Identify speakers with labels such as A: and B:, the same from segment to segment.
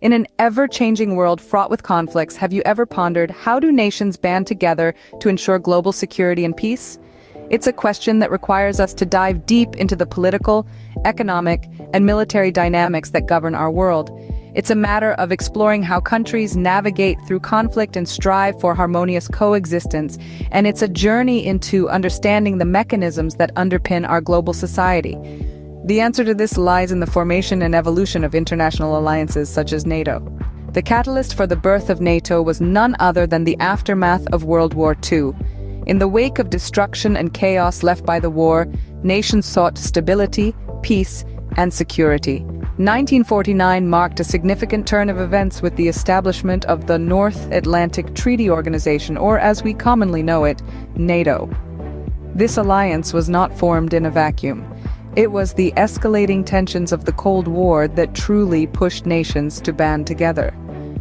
A: In an ever-changing world fraught with conflicts, have you ever pondered how do nations band together to ensure global security and peace? It's a question that requires us to dive deep into the political, economic, and military dynamics that govern our world. It's a matter of exploring how countries navigate through conflict and strive for harmonious coexistence, and it's a journey into understanding the mechanisms that underpin our global society. The answer to this lies in the formation and evolution of international alliances such as NATO. The catalyst for the birth of NATO was none other than the aftermath of World War II. In the wake of destruction and chaos left by the war, nations sought stability, peace, and security. 1949 marked a significant turn of events with the establishment of the North Atlantic Treaty Organization, or as we commonly know it, NATO. This alliance was not formed in a vacuum. It was the escalating tensions of the Cold War that truly pushed nations to band together.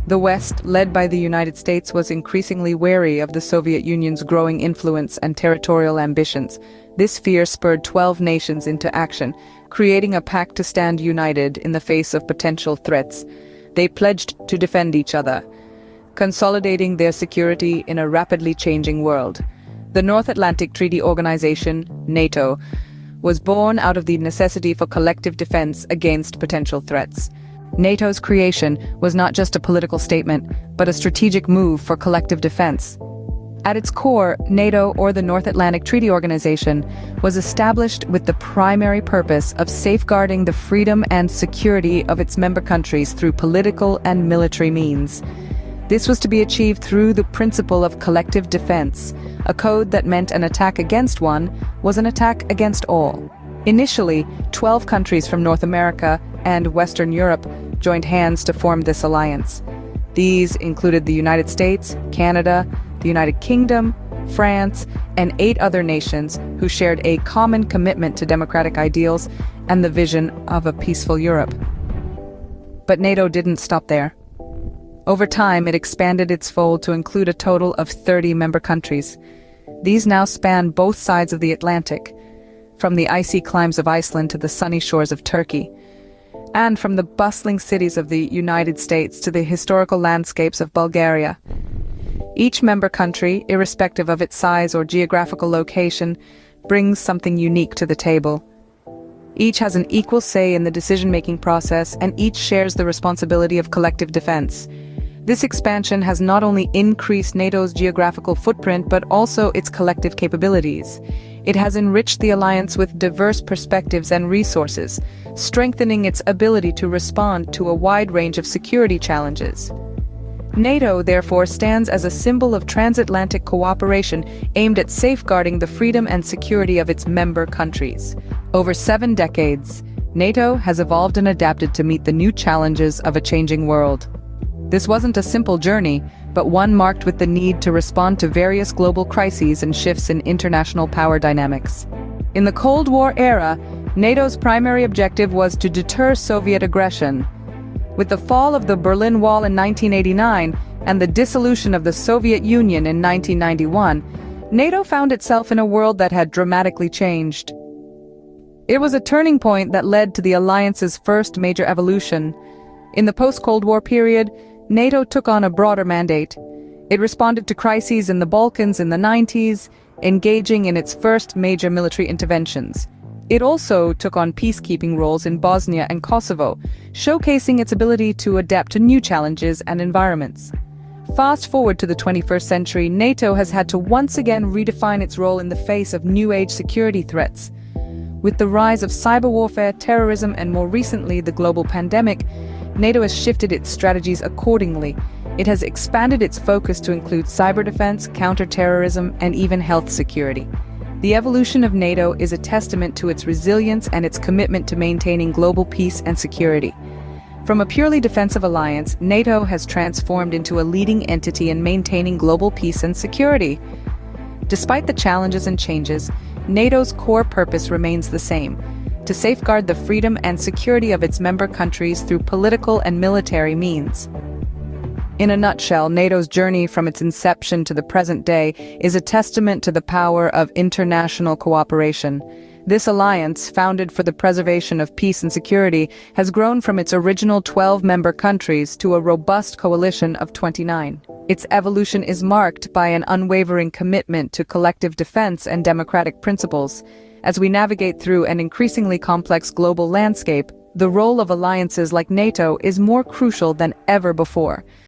A: The West, led by the United States, was increasingly wary of the Soviet Union's growing influence and territorial ambitions. This fear spurred 12 nations into action, creating a pact to stand united in the face of potential threats. They pledged to defend each other, consolidating their security in a rapidly changing world. The North Atlantic Treaty Organization, NATO, was born out of the necessity for collective defense against potential threats. NATO's creation was not just a political statement, but a strategic move for collective defense. At its core, NATO, or the North Atlantic Treaty Organization, was established with the primary purpose of safeguarding the freedom and security of its member countries through political and military means. This was to be achieved through the principle of collective defense, a code that meant an attack against one was an attack against all. Initially, 12 countries from North America and Western Europe joined hands to form this alliance. These included the United States, Canada, the United Kingdom, France, and 8 other nations who shared a common commitment to democratic ideals and the vision of a peaceful Europe. But NATO didn't stop there. Over time, it expanded its fold to include a total of 30 member countries. These now span both sides of the Atlantic, from the icy climes of Iceland to the sunny shores of Turkey, and from the bustling cities of the United States to the historical landscapes of Bulgaria. Each member country, irrespective of its size or geographical location, brings something unique to the table. Each has an equal say in the decision-making process, and each shares the responsibility of collective defense. This expansion has not only increased NATO's geographical footprint, but also its collective capabilities. It has enriched the alliance with diverse perspectives and resources, strengthening its ability to respond to a wide range of security challenges. NATO, therefore, stands as a symbol of transatlantic cooperation aimed at safeguarding the freedom and security of its member countries. Over 7 decades, NATO has evolved and adapted to meet the new challenges of a changing world. This wasn't a simple journey, but one marked with the need to respond to various global crises and shifts in international power dynamics. In the Cold War era, NATO's primary objective was to deter Soviet aggression. With the fall of the Berlin Wall in 1989 and the dissolution of the Soviet Union in 1991, NATO found itself in a world that had dramatically changed. It was a turning point that led to the alliance's first major evolution. In the post-Cold War period, NATO took on a broader mandate. It responded to crises in the Balkans in the 90s, engaging in its first major military interventions. It also took on peacekeeping roles in Bosnia and Kosovo, showcasing its ability to adapt to new challenges and environments. Fast forward to the 21st century, NATO has had to once again redefine its role in the face of new-age security threats. With the rise of cyber warfare, terrorism, and more recently the global pandemic, NATO has shifted its strategies accordingly. It has expanded its focus to include cyber defense, counterterrorism, and even health security. The evolution of NATO is a testament to its resilience and its commitment to maintaining global peace and security. From a purely defensive alliance, NATO has transformed into a leading entity in maintaining global peace and security. Despite the challenges and changes, NATO's core purpose remains the same: to safeguard the freedom and security of its member countries through political and military means. In a nutshell, NATO's journey from its inception to the present day is a testament to the power of international cooperation. This alliance, founded for the preservation of peace and security, has grown from its original 12-member countries to a robust coalition of 29. Its evolution is marked by an unwavering commitment to collective defense and democratic principles. As we navigate through an increasingly complex global landscape, the role of alliances like NATO is more crucial than ever before.